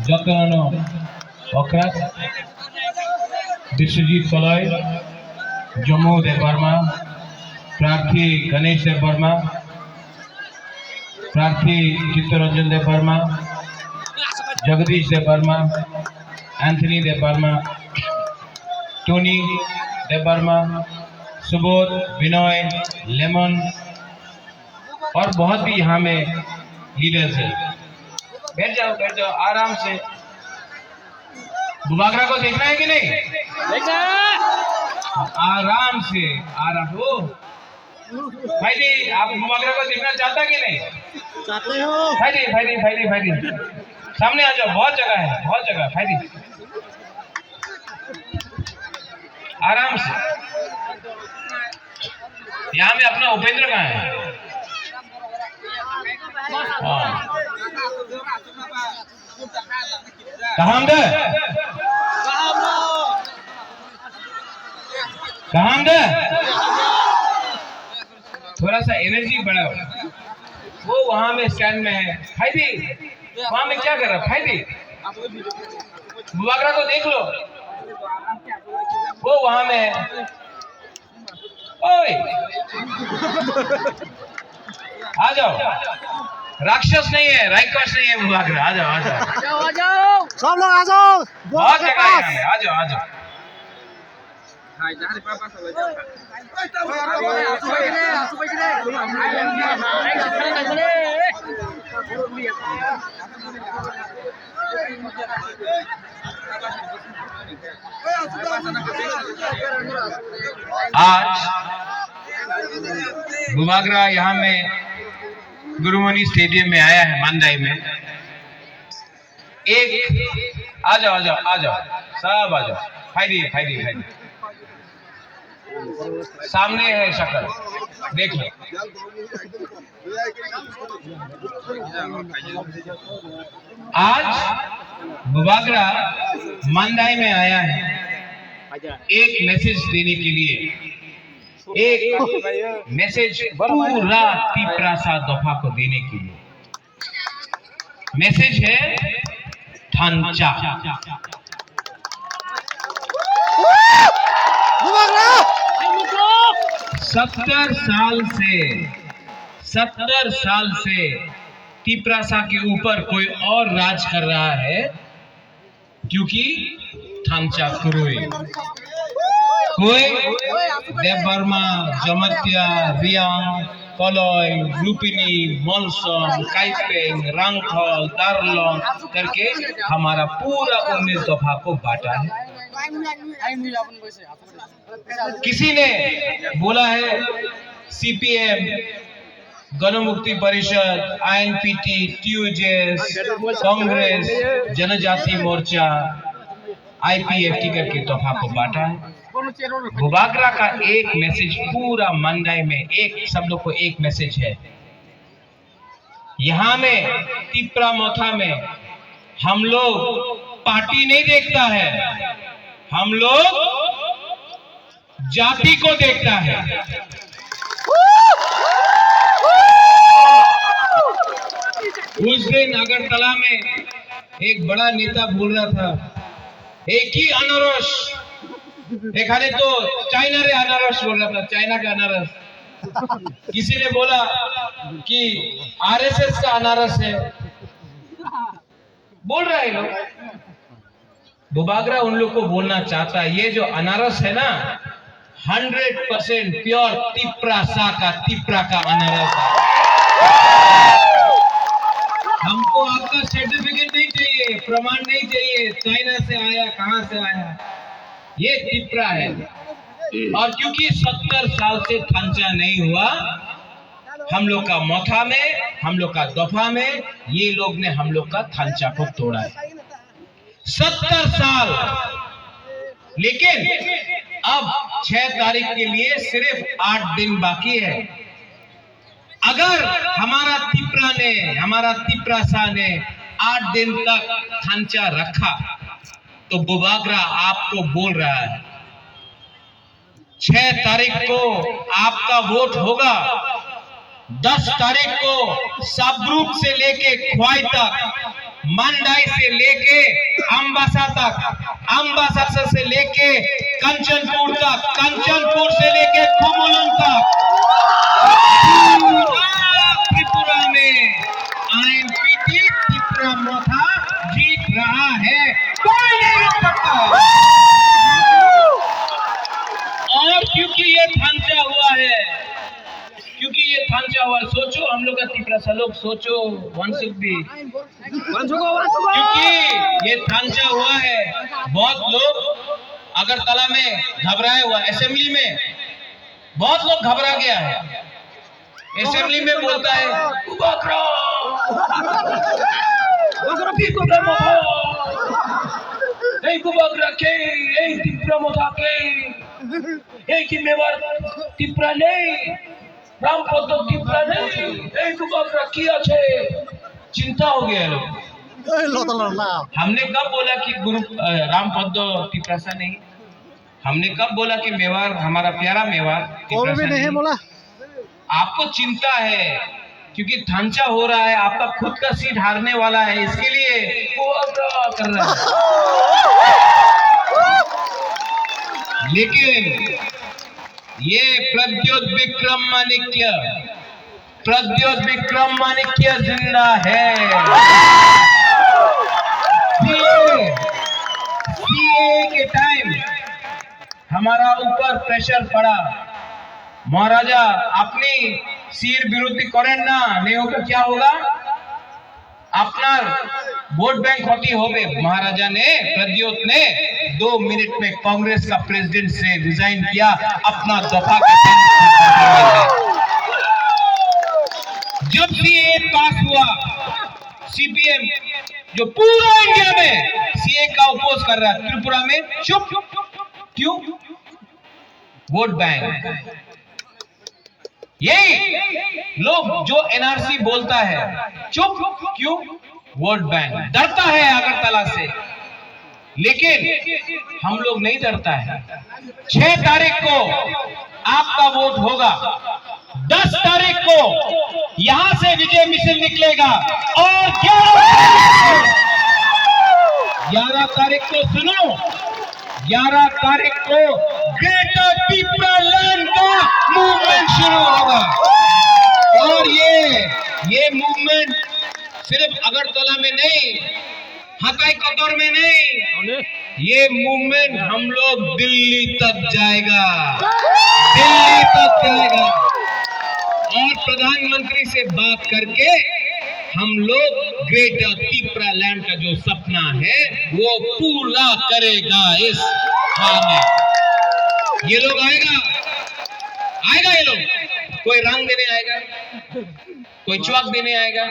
যত্ন অক্রাস विश्वजीत कलय जम्मू देव वर्मा प्रार्थी गणेश देव वर्मा प्रार्थी चित्तरंजन देव वर्मा जगदीश देव वर्मा एंथनी देव वर्मा टोनी देव वर्मा सुबोध विनय लेमन और बहुत भी यहाँ में लीडर्स है। बैठ जाओ आराम से। बुबागरा को देखना है कि नहीं? आराम से आराम हो भाई जी। आप बुबागरा को देखना चाहता कि नहीं? चाहते हो भाई जी सामने आ जाओ। बहुत जगह है, बहुत जगह भाई जी। आराम से। यहाँ में अपना उपेंद्र कहाँ है? कहाँ थोड़ा सा एनर्जी बढ़ाओ। वो वहां में स्टैंड में है भाई जी। वहां में क्या कर रहा है भाई जी? बुबागरा को देख लो, वो वहां में है। ओए आ जाओ। राक्षस नहीं है, राइकस नहीं है बुबागरा। आ जाओ सब लोग आ जाओ। बहुत जगह है, आ जाओ। आज बुबागरा यहाँ में गुरुमणि स्टेडियम में आया है, मंदाई में। एक आ जाओ सब आ जाओ। फायदी सामने है शक्ल, देख लो। आज बुबागरा मंदाई में आया है एक मैसेज देने के लिए। एक मैसेज पूरा तिप्रासा दफा को देने के लिए। मैसेज है थांचा। 70 साल से तिप्रासा के ऊपर कोई और राज कर रहा है, क्योंकि थांचा कुरुई कोई देव वर्मा, जमत्या, रियांग, कलय, रूपिनी, मलसम, काइपेंग, रांगखल, दारलोंग करके हमारा पूरा 19 दफा को बांटा है। किसी ने बोला है सीपीएम, गणमुक्ति परिषद, आईएनपीटी, टीयूजेएस, कांग्रेस, जनजाति मोर्चा, आईपीएफटी करके दफा को बांटा है। बुबागरा का एक मैसेज पूरा मंदाई में, एक सब लोग को एक मैसेज है। यहाँ में तिप्रा मोथा में हम लोग पार्टी नहीं देखता है, हम लोग जाति को देखता है। उस दिन अगरतला में एक बड़ा नेता बोल रहा था, एक ही अनारस, एखाने तो चाइना रे अनारस बोल रहा था, चाइना का अनारस। किसी ने बोला कि आरएसएस का अनारस है, बोल रहा है लोग। बुबागरा उन लोग को बोलना चाहता है, ये जो अनारस है ना 100% प्योर तिप्रासा का, तिप्रा का अनारस है। हमको आपका सर्टिफिकेट नहीं चाहिए, प्रमाण नहीं चाहिए, चाइना से आया, कहां से आया, ये तिप्रा है। और क्योंकि 70 साल से थांचा नहीं हुआ, हम लोग का मोथा में, हम लोग का दफा में, ये लोग ने हम लोग का थांचा को तोड़ा है। 70 साल। लेकिन अब 6 तारीख के लिए सिर्फ 8 दिन बाकी है। अगर हमारा तिप्रासा ने 8 दिन तक थांचा रखा, तो बुबागरा आपको बोल रहा है 6 तारीख को आपका वोट होगा, 10 तारीख को साब्रुक से लेके ख्वाई तक मंडाई से लेके अम्बासा तक, अम्बासा से लेके कंचनपुर तक, कंचनपुर से लेके खुमुलुंग तक, त्रिपुरा में आईएनपीटी त्रिपुरा मोथा जीत रहा है, कोई नहीं रोक सकता। और क्योंकि ये थांचा हुआ है, क्योंकि ये थांचा हुआ, सोचो हम लोग का त्रिपुरा लोग सोचो, वंशुक भी, क्योंकि ये थांचा हुआ है। बहुत लोग अगरतला में घबराए हुआ, असेंबली में बहुत लोग घबरा गया है। असेंबली में बोलता है त्रिपुरा नहीं, रामपद त्रिपुरा नहीं, चिंता हो गया लोग। हमने कब बोला कि गुरु रामपद त्रिपुरा नहीं? हमने कब बोला कि मेवाड़ हमारा प्यारा मेवाड़ त्रिपुरा नहीं बोला? आपको चिंता है क्योंकि थांचा हो रहा है, आपका खुद का सीट हारने वाला है, इसके लिए वो कर रहा है। लेकिन ये प्रद्योत विक्रम माणिक्य जिंदा है। सीए के टाइम हमारा ऊपर प्रेशर पड़ा, महाराजा अपनी सिर विरोधी करें ना, नहीं होगा क्या होगा, अपना वोट बैंक होती होवे। महाराजा ने, प्रद्योत ने 2 मिनट में कांग्रेस का प्रेसिडेंट से रिजाइन किया, अपना दफा के जब सीए पास हुआ, सीपीएम जो पूरा इंडिया में सीए का अपोज कर रहा है, त्रिपुरा में चुप क्यों? Vote bank. यही लोग जो एनआरसी बोलता है चुप क्यों? Vote bank. डरता है अगरतला से, लेकिन हम लोग नहीं डरता है। 6 तारीख को आपका वोट होगा, 10 तारीख को यहां से विजय मिशन निकलेगा, और 11 तारीख को सुनो, 11 तारीख को ग्रेटर त्रिपुरा लैंड का मूवमेंट शुरू होगा। और ये मूवमेंट सिर्फ अगरतला में नहीं, हकाई कतौर में नहीं, ये मूवमेंट हम लोग दिल्ली तक जाएगा, दिल्ली तक जाएगा। और प्रधानमंत्री से बात करके हम लोग ग्रेटर त्रिपुरा लैंड का जो सपना है वो पूरा करेगा। इस हाल में ये लोग आएगा ये लोग, कोई रंग देने आएगा, कोई चौक देने आएगा।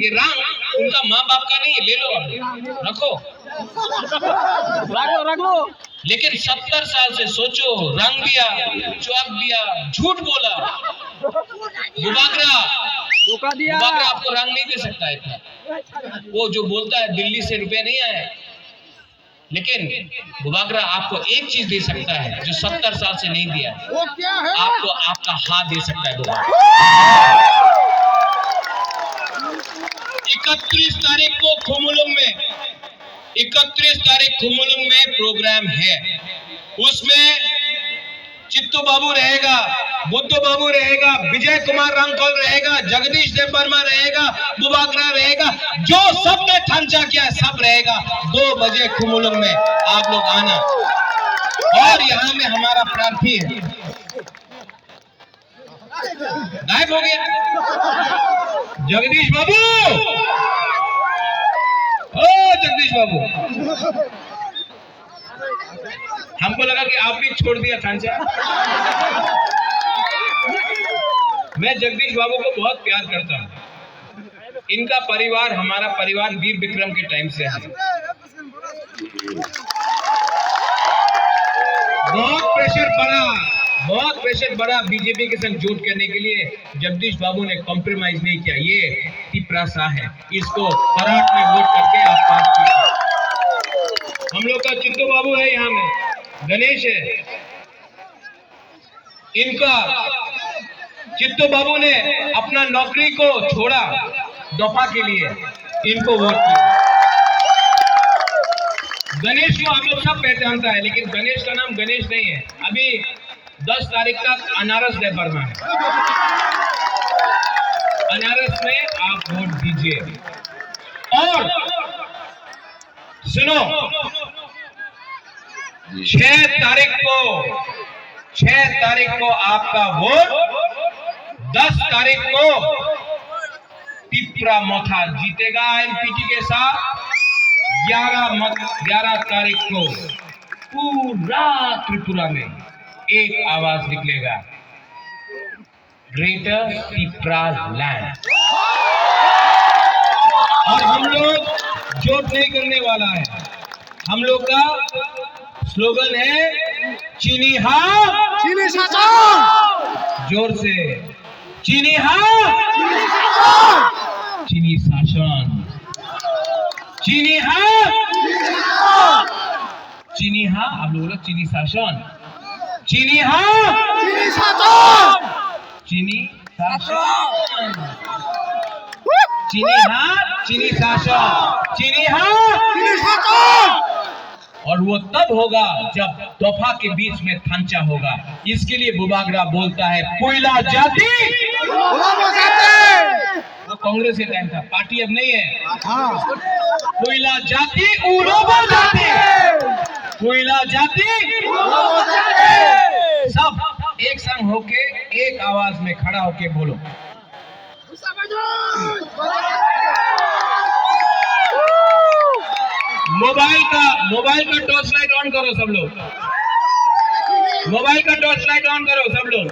ये रंग उनका माँ बाप का नहीं है, ले लो, रखो, रख लो। लेकिन 70 साल से सोचो, रंग दिया, चौक दिया, झूठ बोला, बुबागरा आपको रंग नहीं दे सकता इतना। वो जो बोलता है दिल्ली से रुपए नहीं आए, लेकिन बुबागरा आपको एक चीज दे सकता है जो 70 साल से नहीं दिया, वो क्या है? आपको आपका हाथ दे सकता है बुबागरा। 31 तारीख को खुमुलुंग में प्रोग्राम है। उसमें चित्तू बाबू रहेगा, बुद्धू बाबू रहेगा, विजय कुमार रंगकौल रहेगा, जगदीश देव वर्मा रहेगा, बुबागरा रहेगा, जो सबने थांचा किया है सब रहेगा। 2 बजे खुमुलुंग में आप लोग आना। और यहाँ में हमारा प्रार्थी है, गायब हो गया जगदीश बाबू, ओ जगदीश बाबू, हमको लगा कि आप भी छोड़ दिया थांचा। मैं जगदीश बाबू को बहुत प्यार करता हूँ। इनका परिवार हमारा परिवार वीर विक्रम के टाइम से है। बहुत प्रेशर बढ़ा बीजेपी के संग जोड़ करने के लिए। जगदीश बाबू ने कॉम्प्रोमाइज नहीं किया। ये त्रिपुरा सा है, इसको पराठ में वोट करके आप पास किया। हम लोग का चित्तू बाबू है, यहाँ में गणेश है, इनका चित्तू बाबू ने अपना नौकरी को छोड़ा, दफा के लिए इनको वोट किया। गणेश को आप लोग सब पहचानता है, लेकिन गणेश का नाम गणेश नहीं है। अभी 10 तारीख तक अनारस डे भरना है। अनारस में आप वोट दीजिए। और सुनो, 6 तारीख को आपका वोट, 10 तारीख को टिप्रा मोथा जीतेगा एनपीटी के साथ। 11 तारीख को पूरा त्रिपुरा में एक आवाज निकलेगा, ग्रेटर टिप्रा लैंड। और हम लोग जोट नहीं करने वाला है। हम लोग का स्लोगन है चीनी हाँ, चीनी शासन, जोर से चीनी हाँ, चीनी शासन, चीनी शासन, चीनी हाँ, चीनी हाँ। आप लोग बोलो चीनी शासन, चीनी हाँ, चीनी शासन, चीनी शासन, चीनी हाँ, चीनी शासन, चीनी हाँ, चीनी शासन। और वो तब होगा जब दफा के बीच में थांचा होगा। इसके लिए बुबागरा बोलता है पुइला जाति, वो कांग्रेस के टाइम था, पार्टी अब नहीं है। हाँ, पुइला जाति उड़ोबो जाति, पुइला जाति सब एक संग होके एक आवाज में खड़ा होके बोलो। मोबाइल का टॉर्च लाइट ऑन करो सब लोग, मोबाइल का टॉर्च लाइट ऑन करो सब लोग।